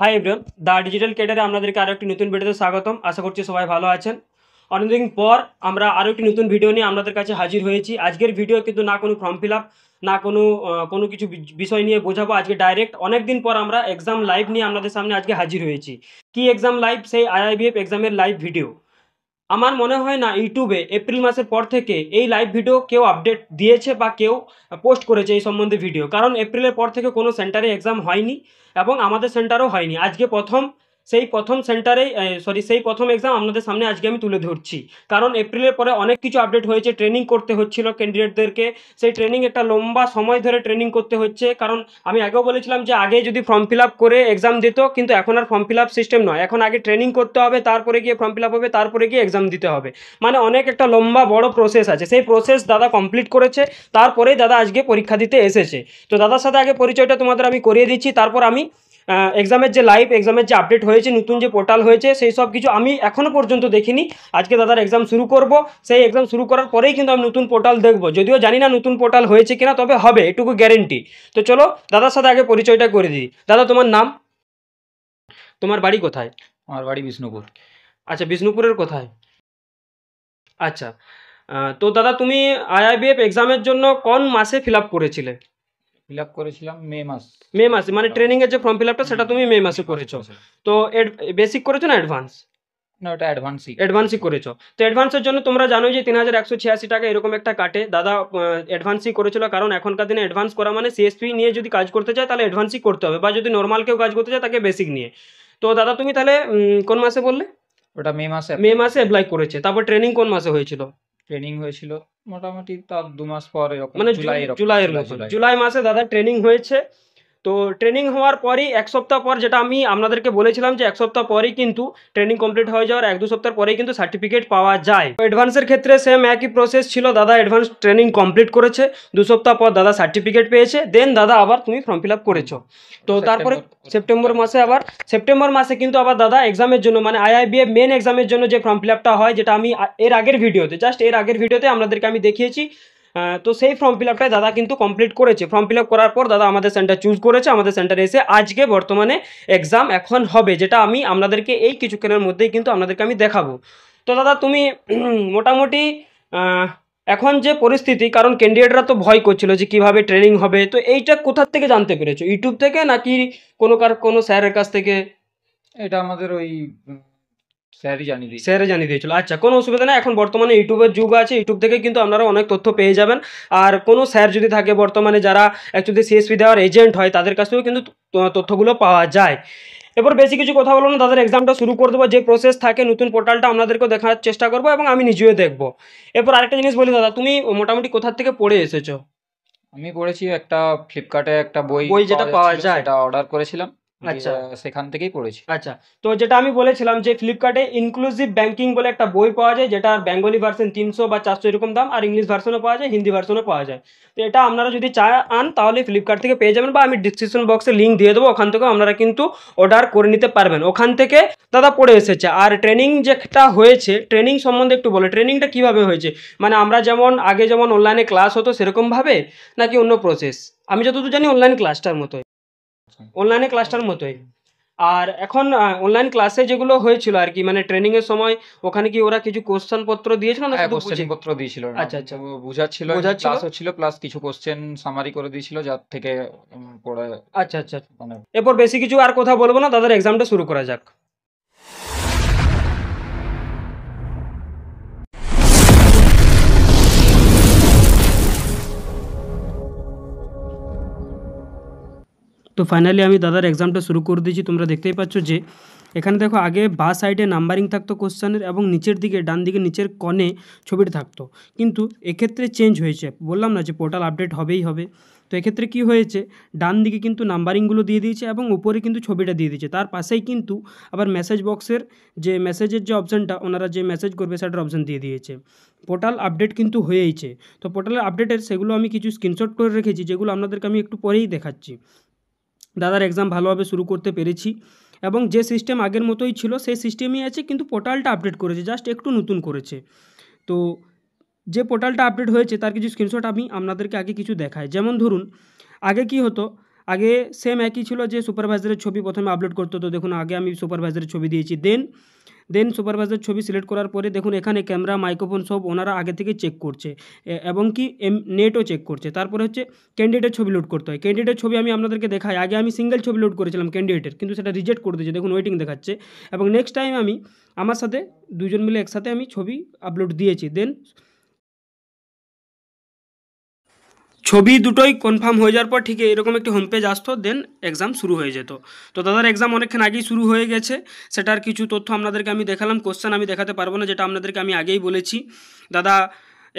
Hi everyone, the digital ক্যাডারে আপনাদেরকে আরও একটি নতুন ভিডিওতে স্বাগতম। আশা করছি সবাই ভালো আছেন। অনেকদিন পর আমরা আরও একটি নতুন ভিডিও নিয়ে আপনাদের কাছে হাজির হয়েছি। আজকের ভিডিও কিন্তু না কোনো ফর্ম ফিল আপ, না কোনো কিছু বিষয় নিয়ে বোঝাবো। আজকে ডাইরেক্ট অনেকদিন পর আমরা এক্সাম লাইভ নিয়ে আপনাদের সামনে আজকে হাজির হয়েছি। কি এক্সাম লাইভ? সেই আইআইবিএফ এক্সামের লাইভ ভিডিও। আমার মনে হয় না ইউটিউবে এপ্রিল মাসের পর থেকে এই লাইভ ভিডিও কেউ আপডেট দিয়েছে বা কেউ পোস্ট করেছে এই সম্বন্ধে ভিডিও, কারণ এপ্রিলের পর থেকে কোনো সেন্টারে এক্সাম হয়নি এবং আমাদের সেন্টারও হয়নি। আজকে সেই প্রথম এক্সাম আপনাদের সামনে আজকে আমি তুলে ধরছি, কারণ এপ্রিলের পরে অনেক কিছু আপডেট হয়েছে। ট্রেনিং করতে হচ্ছিল ক্যান্ডিডেটদেরকে, সেই ট্রেনিং একটা লম্বা সময় ধরে ট্রেনিং করতে হচ্ছে। কারণ আমি আগেও বলেছিলাম যে আগে যদি ফর্ম ফিল আপ করে এক্সাম দিত, কিন্তু এখন আর ফর্ম ফিল আপ সিস্টেম নয়, এখন আগে ট্রেনিং করতে হবে, তারপরে গিয়ে ফর্ম ফিল আপ হবে, তারপরে গিয়ে এক্সাম দিতে হবে। মানে অনেক একটা লম্বা বড় প্রসেস আছে। সেই প্রসেস দাদা কমপ্লিট করেছে, তারপরেই দাদা আজকে পরীক্ষা দিতে এসেছে। তো দাদার সাথে আগে পরিচয়টা তোমাদের আমি করিয়ে দিচ্ছি, তারপর আমি এক্সামের যে আপডেট হয়েছে, নতুন যে পোর্টাল হয়েছে, সেই সব কিছু আমি এখনও পর্যন্ত দেখিনি। আজকে দাদার এক্সাম শুরু করব, সেই এক্সাম শুরু করার পরেই কিন্তু আমি নতুন পোর্টাল দেখব। যদিও জানি না নতুন পোর্টাল হয়েছে কিনা, তবে হবে, এটুকু গ্যারেন্টি। তো চলো দাদার সাথে আগে পরিচয়টা করে দিই। দাদা, তোমার নাম, তোমার বাড়ি কোথায়? আমার বাড়ি বিষ্ণুপুর। আচ্ছা, বিষ্ণুপুরের কোথায়? আচ্ছা, তো দাদা তুমি আইআইবিএফ এক্সামের জন্য কোন মাসে ফিল আপ করেছিলে? ফিল আপ করেছিলাম মে মাসে, মানে ট্রেনিংয়ের যে ফর্ম ফিল আপটা সেটা তুমি মে মাসে করেছো। তো বেসিক করেছো না অ্যাডভান্স? না, ওটা অ্যাডভান্সই করেছো। তো অ্যাডভান্সের জন্য তোমরা জানোই যে 3186 টাকা এরকম একটা কাটে। দাদা অ্যাডভান্সই করেছিল, কারণ এখনকার দিনে অ্যাডভান্স করা মানে সিএসপি নিয়ে যদি কাজ করতে চায় তাহলে অ্যাডভান্সই করতে হবে, বা যদি নর্মাল কেউ কাজ করতে চায় তাকে বেসিক নিয়ে। তো দাদা তুমি তাহলে কোন মাসে বললে? ওটা মে মাসে অ্যাপ্লাই করেছে। তারপর ট্রেনিং কোন মাসে হয়েছিল? ট্রেনিং হয়েছিল মোটামুটি তার 2 মাস পর, এরকম মানে জুলাই মাসে দাদা ট্রেনিং হয়েছে। তো ট্রেনিং হওয়ার পরই এক সপ্তাহ পর, যেটা আমি আপনাদেরকে বলেছিলাম যে এক সপ্তাহ পরেই কিন্তু ট্রেনিং কমপ্লিট হয়ে যাওয়ার 1-2 সপ্তাহ পরেই কিন্তু সার্টিফিকেট পাওয়া যায়। অ্যাডভান্সের ক্ষেত্রে সেম একই প্রসেস ছিল। দাদা অ্যাডভান্স ট্রেনিং কমপ্লিট করেছে, 2 সপ্তাহ পর দাদা সার্টিফিকেট পেয়েছে, দেন দাদা আবার তুমি ফর্ম ফিল আপ করেছো। তো তারপরে সেপ্টেম্বর মাসে কিন্তু আবার দাদা এক্সামের জন্য, মানে আইআইবিএফ মেন এক্সামের জন্য যে ফর্ম ফিল আপটা হয়, যেটা আমি এর আগের ভিডিওতে আপনাদেরকে আমি দেখিয়েছি। তো সেই ফর্ম ফিল আপটাই দাদা কিন্তু কমপ্লিট করেছে। ফর্ম ফিল আপ করার পর দাদা আমাদের সেন্টার চুজ করেছে, আমাদের সেন্টারে এসে আজকে বর্তমানে এক্সাম এখন হবে, যেটা আমি আপনাদেরকে এই কিছুক্ষণের মধ্যেই কিন্তু আপনাদেরকে আমি দেখাবো। তো দাদা তুমি মোটামুটি এখন যে পরিস্থিতি, কারণ ক্যান্ডিডেটরা তো ভয় করছিল যে কিভাবে ট্রেনিং হবে, তো এইটা কোথার থেকে জানতে পেরেছো? ইউটিউব থেকে নাকি কোনো স্যারের কাছ থেকে? এটা আমাদের ওই স্যারই জানিয়ে দিয়েছিল। আচ্ছা, কোনো অসুবিধা নেই, এখন বর্তমানে ইউটিউবের যুগ আছে, ইউটিউব থেকে কিন্তু আপনারা অনেক তথ্য পেয়ে যাবেন। আর কোনো স্যার যদি থাকে বর্তমানে যারা অ্যাকচুয়ালি সিএসপি দেওয়ার এজেন্ট হয়, তাদের কাছ থেকেও কিন্তু তথ্যগুলো পাওয়া যায়। এরপর বেশি কিছু কথা বলবো না, তাদের এক্সামটা শুরু করে দেবো। যে প্রসেস থাকে নতুন পোর্টালটা আপনাদেরকেও দেখার চেষ্টা করবো এবং আমি নিজেও দেখবো। এরপর আরেকটা জিনিস বলি দাদা, তুমি মোটামুটি কোথার থেকে পড়ে এসেছো? আমি পড়েছি একটা ফ্লিপকার্টে একটা বই যেটা পাওয়া যায়, সেটা অর্ডার করেছিলাম। আচ্ছা, সেখান থেকেই পড়েছি। আচ্ছা, তো যেটা আমি বলেছিলাম যে ফ্লিপকার্টে ইনক্লুসিভ ব্যাংকিং বলে একটা বই পাওয়া যায়, যেটার বেঙ্গলি ভার্সন 300 বা 400 এরকম দাম, আর ইংলিশ ভার্সনও পাওয়া যায়, হিন্দি ভার্সনও পাওয়া যায়। তো এটা আপনারা যদি চান তাহলে ফ্লিপকার্ট থেকে পেয়ে যাবেন, বা আমি ডিসক্রিপশন বক্সে লিঙ্ক দিয়ে দেবো, ওখান থেকেও আপনারা কিন্তু অর্ডার করে নিতে পারবেন। ওখান থেকে দাদা পড়ে এসেছে। আর ট্রেনিং যেটা হয়েছে, ট্রেনিং সম্বন্ধে একটু বলে, ট্রেনিংটা কীভাবে হয়েছে? মানে আমরা আগে যেমন অনলাইনে ক্লাস হতো সেরকমভাবে, নাকি অন্য প্রসেস? আমি যতদূর জানি অনলাইন ক্লাসটার মতোই। আর এখন অনলাইন ক্লাসে যেগুলো হয়েছিল আর কি, মানে ট্রেনিং এর সময় ওখানে কি ওরা কিছু কোশ্চেন পত্র দিয়েছিল না? শুধু কোশ্চেন পত্র দিয়েছিল। আচ্ছা, বুঝাচ্ছিল, ক্লাস হচ্ছিল, প্লাস কিছু কোশ্চেন সামারি করে দিয়েছিল, যার থেকে পড়ে। আচ্ছা, এরপর বেশি কিছু আর কথা বলবো না, তাদের এক্সামটা শুরু করা যাক। তো ফাইনালি আমি দাদার এক্সামটা শুরু করে দিয়েছি। তোমরা দেখতেই পাচ্ছ যে এখানে দেখো, আগে বাঁ সাইডে নাম্বারিং থাকতো কোশ্চেনের, এবং নিচের দিকে ডান দিকে নিচের কোণে ছবিটা থাকতো, কিন্তু এক্ষেত্রে চেঞ্জ হয়েছে। বললাম না যে পোর্টাল আপডেট হবেই হবে। তো এক্ষেত্রে কি হয়েছে, ডান দিকে কিন্তু নাম্বারিংগুলো দিয়ে দিয়েছে এবং উপরে কিন্তু ছবিটা দিয়ে দিয়েছে। তার পাশেই কিন্তু আবার মেসেজ বক্সের যে মেসেজের যে অপশানটা, ওনারা যে মেসেজ করবে সেটার অপশান দিয়ে দিয়েছে। পোর্টাল আপডেট কিন্তু হয়েইছে। তো পোর্টালের আপডেটের সেগুলো আমি কিছু স্ক্রিনশট করে রেখেছি, যেগুলো আপনাদেরকে আমি একটু পরেই দেখাচ্ছি। দাদার এক্সাম ভালোভাবে শুরু করতে পেরেছি, এবং যে সিস্টেম আগের মতোই ছিল সেই সিস্টেমই আছে, কিন্তু পোর্টালটা আপডেট করেছে, জাস্ট একটু নতুন করেছে। তো যে পোর্টালটা আপডেট হয়েছে তার কিছু স্ক্রিনশট আমি আপনাদেরকে আগে কিছু দেখাই। যেমন ধরুন, আগে কি হতো, আগে সেম একই ছিল যে সুপারভাইজারের ছবি প্রথমে আপলোড করতে হতো। দেখুন আগে আমি সুপারভাইজারের ছবি দিয়েছি, দেন সুপারভাইজার ছবি সিলেক্ট করার পরে দেখুন এখানে ক্যামেরা মাইক্রোফোন সব ওনারা আগে থেকে চেক করছে এবং কি নেটও চেক করছে। তারপরে হচ্ছে ক্যান্ডিডেটের ছবি লোড করতে হয়। ক্যান্ডিডেটের ছবি আমি আপনাদেরকে দেখাই, আগে আমি সিঙ্গেল ছবি লোড করেছিলাম ক্যান্ডিডেটের, কিন্তু সেটা রিজেক্ট করে দিয়েছে, দেখুন ওয়েটিং দেখাচ্ছে। এবং নেক্সট টাইম আমি আমার সাথে দুজন মিলে একসাথে আমি ছবি আপলোড দিয়েছি, দেন ছবি দুটোই কনফার্ম হয়ে যাওয়ার পর ঠিক এরকম একটি হোম পেজ আসতো, দেন এক্সাম শুরু হয়ে যেত। তো দাদার এক্সাম অনেকক্ষণ আগেই শুরু হয়ে গেছে, সেটার কিছু তথ্য আপনাদেরকে আমি দেখালাম। কোশ্চেন আমি দেখাতে পারবো না, যেটা আপনাদেরকে আমি আগেই বলেছি। দাদা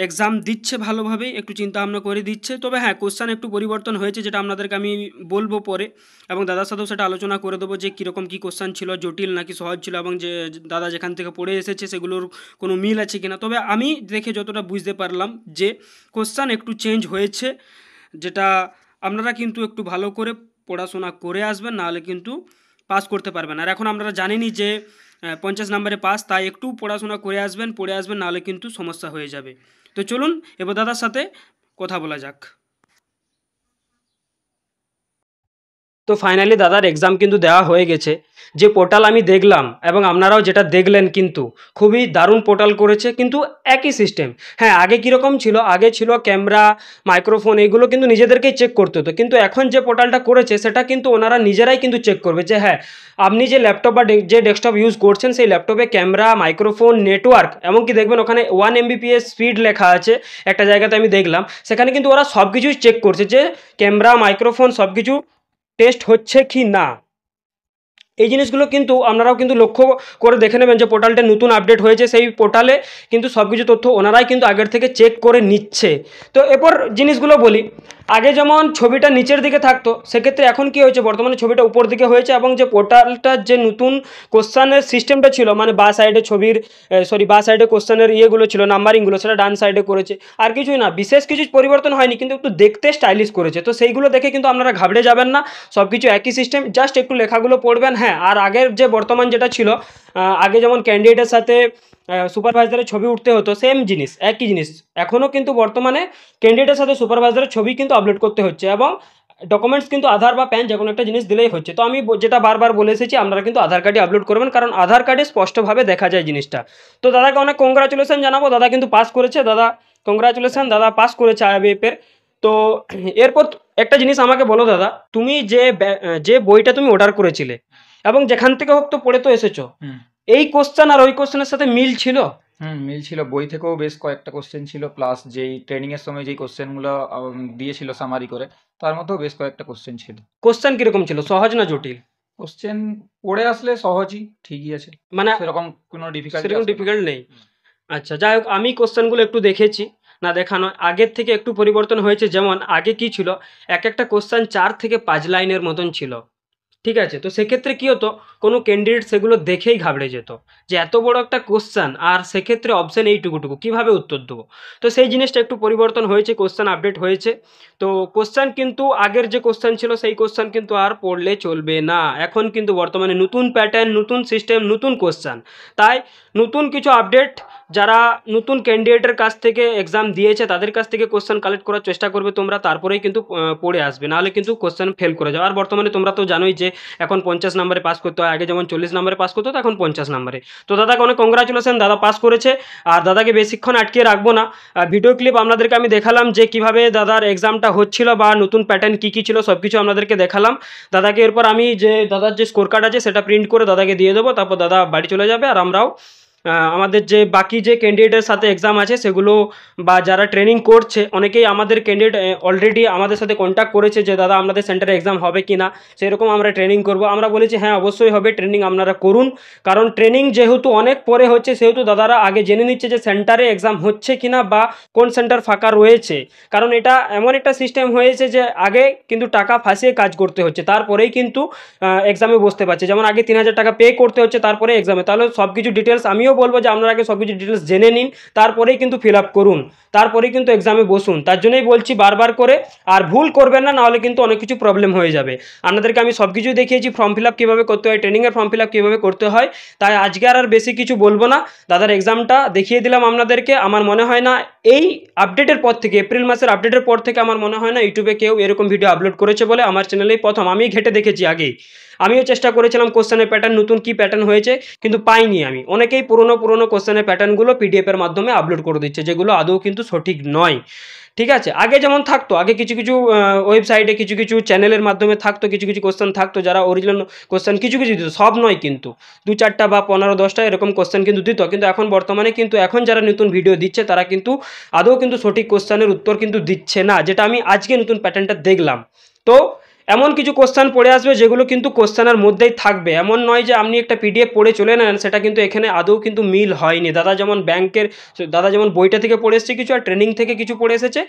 এক্সাম দিচ্ছে ভালোভাবেই, একটু চিন্তা ভাবনা করে দিচ্ছে। তবে হ্যাঁ, কোশ্চেন একটু পরিবর্তন হয়েছে, যেটা আপনাদেরকে আমি বলবো পরে, এবং দাদার সাথেও সেটা আলোচনা করে দেবো যে কীরকম কী কোশ্চেন ছিল, জটিল নাকি সহজ ছিল, এবং যে দাদা যেখান থেকে পড়ে এসেছে সেগুলোর কোনো মিল আছে কিনা। তবে আমি দেখে যতটা বুঝতে পারলাম যে কোশ্চেন একটু চেঞ্জ হয়েছে, যেটা আপনারা কিন্তু একটু ভালো করে পড়াশোনা করে আসবেন, নাহলে কিন্তু পাস করতে পারবেন। আর এখন আপনারা জানেনই যে 50 নম্বরে পাস, তাই একটু পড়াশোনা করে আসবেন, পড়ে আসবেন, নাহলে কিন্তু সমস্যা হয়ে যাবে। তো চলুন এবার দাদার সাথে কথা বলা যাক। তো ফাইনালি দাদার এক্সাম কিন্তু দেওয়া হয়ে গেছে। যে পোর্টাল আমি দেখলাম এবং আপনারাও যেটা দেখলেন, কিন্তু খুবই দারুণ পোর্টাল করেছে, কিন্তু একই সিস্টেম। হ্যাঁ, আগে কীরকম ছিল, আগে ছিল ক্যামেরা মাইক্রোফোন এইগুলো কিন্তু নিজেদেরকেই চেক করতে হতো, কিন্তু এখন যে পোর্টালটা করেছে সেটা কিন্তু ওনারা নিজেরাই কিন্তু চেক করবে যে হ্যাঁ আপনি যে ল্যাপটপ বা যে ডেস্কটপ ইউজ করছেন সেই ল্যাপটপে ক্যামেরা মাইক্রোফোন নেটওয়ার্ক, এমনকি দেখবেন ওখানে 1 Mbps স্পিড লেখা আছে একটা জায়গাতে, আমি দেখলাম সেখানে কিন্তু ওরা সব কিছুই চেক করছে যে ক্যামেরা মাইক্রোফোন সব কিছু টেস্ট হচ্ছে কি না। এই জিনিসগুলো কিন্তু আপনারাও কিন্তু লক্ষ্য করে দেখে নেবেন যে পোর্টালটা নতুন আপডেট হয়েছে, সেই পোর্টালে কিন্তু সব কিছু তথ্য ওনারাই কিন্তু আগের থেকে চেক করে নিচ্ছে। তো এরপর জিনিসগুলো বলি, আগে যেমন ছবিটা নিচের দিকে থাকতো, সেক্ষেত্রে এখন কি হয়েছে, বর্তমানে ছবিটা উপর দিকে হয়েছে, এবং যে পোর্টালটার যে নতুন কোশ্চানের সিস্টেমটা ছিল, মানে বা সাইডে ছবির বা সাইডে কোশ্চানের ইয়েগুলো ছিল, নাম্বারিংগুলো, সেটা ডান সাইডে করেছে। আর কিছুই না, বিশেষ কিছু পরিবর্তন হয়নি, কিন্তু একটু দেখতে স্টাইলিশ করেছে। তো সেইগুলো দেখে কিন্তু আপনারা ঘাবড়ে যাবেন না, সব কিছু একই সিস্টেম, জাস্ট একটু লেখাগুলো পড়বেন। হ্যাঁ, আর আগের যে বর্তমান যেটা ছিল, আগে যেমন ক্যান্ডিডেটের সাথে সুপারভাইজারের ছবি উঠতে হতো, সেম জিনিস একই জিনিস এখনও কিন্তু বর্তমানে ক্যান্ডিডেটের সাথে সুপারভাইজারের ছবি কিন্তু আপলোড করতে হচ্ছে, এবং ডকুমেন্টস কিন্তু আধার বা প্যান যে কোনো একটা জিনিস দিলেই হচ্ছে। তো আমি যেটা বারবার বলে এসেছি, আপনারা কিন্তু আধার কার্ডই আপলোড করবেন, কারণ আধার কার্ডে স্পষ্টভাবে দেখা যায় জিনিসটা। তো দাদাকে অনেক কংগ্রাচুলেশন জানাবো, দাদা কিন্তু পাস করেছে। দাদা কংগ্রাচুলেশন, দাদা পাস করেছে আইবিএফের। তো এরপর একটা জিনিস আমাকে বলো দাদা, তুমি যে বইটা তুমি অর্ডার করেছিলে এবং যেখান থেকে হোক তো পড়ে তো এসেছো, এই কোশ্চেন আর ওই কোশ্চেনের সাথে মিল ছিল? মিল ছিল, বই থেকেও বেশ কয়েকটা কোশ্চেন ছিল, প্লাস যেই ট্রেনিং এর সময় যেই কোশ্চেনগুলো দিয়েছিল সামারি করে, তার মধ্যেও বেশ কয়েকটা কোশ্চেন ছিল। কোশ্চেন কিরকম ছিল, সহজ না জটিল? কোশ্চেন পড়ে আসলে সহজই, ঠিকই আছে, মানে সেরকম কোনো ডিফিকাল্ট নেই। আচ্ছা, যাই হোক, আমি কোশ্চেনগুলো একটু দেখেছি, না দেখানো আগের থেকে একটু পরিবর্তন হয়েছে। যেমন আগে কি ছিল, একটা কোশ্চেন 4 থেকে 5 লাইনের মতন ছিল, ঠিক আছে? তো সেক্ষেত্রে কী হতো, কোনো ক্যান্ডিডেট সেগুলো দেখেই ঘাবড়ে যেত যে এত বড় একটা কোশ্চেন, আর সেক্ষেত্রে অপশান এইটুকুটুকু কীভাবে উত্তর দেবো। তো সেই জিনিসটা একটু পরিবর্তন হয়েছে, কোশ্চেন আপডেট হয়েছে। তো কোশ্চেন কিন্তু আগের যে কোশ্চেন ছিল সেই কোশ্চেন কিন্তু আর পড়লে চলবে না, এখন কিন্তু বর্তমানে নতুন প্যাটার্ন, নতুন সিস্টেম, নতুন কোশ্চেন। তাই নতুন কিছু আপডেট, যারা নতুন ক্যান্ডিডেটের কাছ থেকে এক্সাম দিয়েছে তাদের কাছ থেকে কোশ্চেন কালেক্ট করার চেষ্টা করবে তোমরা, তারপরেই কিন্তু পড়ে আসবে, নাহলে কিন্তু কোশ্চেন ফেল করে যাও। আর বর্তমানে তোমরা তো জানোই যে এখন 50 নম্বরে পাস করতে হয়, আগে যেমন 40 নম্বরে পাস করতে হতো, এখন 50 নম্বরে। তো দাদাকে অনেক কংগ্রাচুলেশন, দাদা পাস করেছে। আর দাদাকে বেশিক্ষণ আটকে রাখবো না, ভিডিও ক্লিপ আপনাদেরকে আমি দেখালাম যে কিভাবে দাদার এক্সামটা হচ্ছিল বা নতুন প্যাটার্ন কী কী ছিল, সব কিছু আপনাদেরকে দেখালাম। দাদাকে এরপর আমি যে দাদার যে স্কোর কার্ড আছে সেটা প্রিন্ট করে দাদাকে দিয়ে দেবো, তারপর দাদা বাড়ি চলে যাবে। আর আমরাও আমাদের যে বাকি যে ক্যান্ডিডেটের সাথে এক্সাম আছে সেগুলো, বা যারা ট্রেনিং করছে, অনেকেই আমাদের ক্যান্ডিডেট অলরেডি আমাদের সাথে কন্ট্যাক্ট করেছে যে দাদা আমাদের সেন্টারে এক্সাম হবে কি না, সেরকম আমরা ট্রেনিং করব। আমরা বলেছি হ্যাঁ অবশ্যই হবে, ট্রেনিং আপনারা করুন, কারণ ট্রেনিং যেহেতু অনেক পরে হচ্ছে, সেহেতু দাদারা আগে জেনে নিচ্ছে যে সেন্টারে এক্সাম হচ্ছে কি না, বা কোন সেন্টার ফাঁকা রয়েছে। কারণ এটা এমন একটা সিস্টেম হয়েছে যে আগে কিন্তু টাকা ফাঁসিয়ে কাজ করতে হচ্ছে, তারপরেই কিন্তু এক্সামে বসতে পারছে। যেমন আগে 3000 টাকা পে করতে হচ্ছে তারপরে এক্সামে, তাহলে সব কিছু ডিটেলস আমিও বলবো যে আপনারা আগে সব কিছু ডিটেলস জেনে নিন, তারপরেই কিন্তু ফিল আপ করুন, তারপরেই কিন্তু এক্সামে বসুন। তার জন্যই বলছি বারবার করে, আর ভুল করবেন না, নাহলে কিন্তু অনেক কিছু প্রবলেম হয়ে যাবে। আপনাদেরকে আমি সব কিছু দেখিয়েছি, ফর্ম ফিল আপ কীভাবে করতে হয়, ট্রেনিংয়ের ফর্ম ফিল আপ কীভাবে করতে হয়। তাই আজকে আর বেশি কিছু বলবো না, দাদার এক্সামটা দেখিয়ে দিলাম আপনাদেরকে। আমার মনে হয় না এই আপডেটের পর থেকে, এপ্রিল মাসের আপডেটের পর থেকে আমার মনে হয় না ইউটিউবে কেউ এরকম ভিডিও আপলোড করেছে বলে। আমার চ্যানেলেই প্রথম, আমি ঘেটে দেখেছি আগেই। আমিও চেষ্টা করেছিলাম কোশ্চেনের প্যাটার্ন, নতুন কী প্যাটার্ন হয়েছে, কিন্তু পাইনি আমি। অনেকেই পুরনো কোশ্চেনের প্যাটার্নগুলো পিডিএফের মাধ্যমে আপলোড করে দিচ্ছে, যেগুলো আদৌ কিন্তু সঠিক নয়। ঠিক আছে, আগে যেমন থাকতো, আগে কিছু কিছু ওয়েবসাইটে কিছু কিছু চ্যানেলের মাধ্যমে থাকতো, কিছু কিছু কোশ্চেন থাকতো যারা অরিজিনাল কোশ্চেন কিছু কিছু দিত, সব নয় কিন্তু, 2-4টা বা 15-10টা এরকম কোশ্চেন কিন্তু দিত। কিন্তু এখন বর্তমানে কিন্তু এখন যারা নতুন ভিডিও দিচ্ছে তারা কিন্তু আদৌ কিন্তু সঠিক কোশ্চেনের উত্তর কিন্তু দিচ্ছে না, যেটা আমি আজকে নতুন প্যাটার্নটা দেখলাম। তো এমন কিছু কোশ্চেন পড়ে আসবে যেগুলো কিন্তু কোশ্চেনের মধ্যেই থাকবে, এমন নয় যে আপনি একটা পিডিএফ পড়ে চলে নেন, সেটা কিন্তু এখানে আদৌ কিন্তু মিল হয়নি। দাদা যেমন বইটা থেকে পড়ে এসেছে কিছু, আর ট্রেনিং থেকে কিছু পড়ে এসেছে,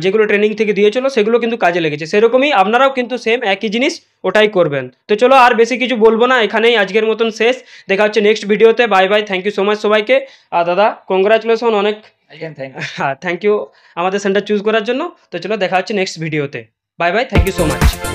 যেগুলো ট্রেনিং থেকে দিয়েছিল সেগুলো কিন্তু কাজে লেগেছে। সেরকমই আপনারাও কিন্তু সেম একই জিনিস ওটাই করবেন। তো চলো আর বেশি কিছু বলবো না, এখানেই আজকের মতন শেষ। দেখা হচ্ছে নেক্সট ভিডিওতে। Bye bye, thank you so much সবাইকে। আর দাদা কংগ্রাচুলেশন, অনেক হ্যাঁ থ্যাংক ইউ আমাদের সেন্টার চুজ করার জন্য। তো চলো দেখা হচ্ছে নেক্সট ভিডিওতে। Bye bye, thank you so much.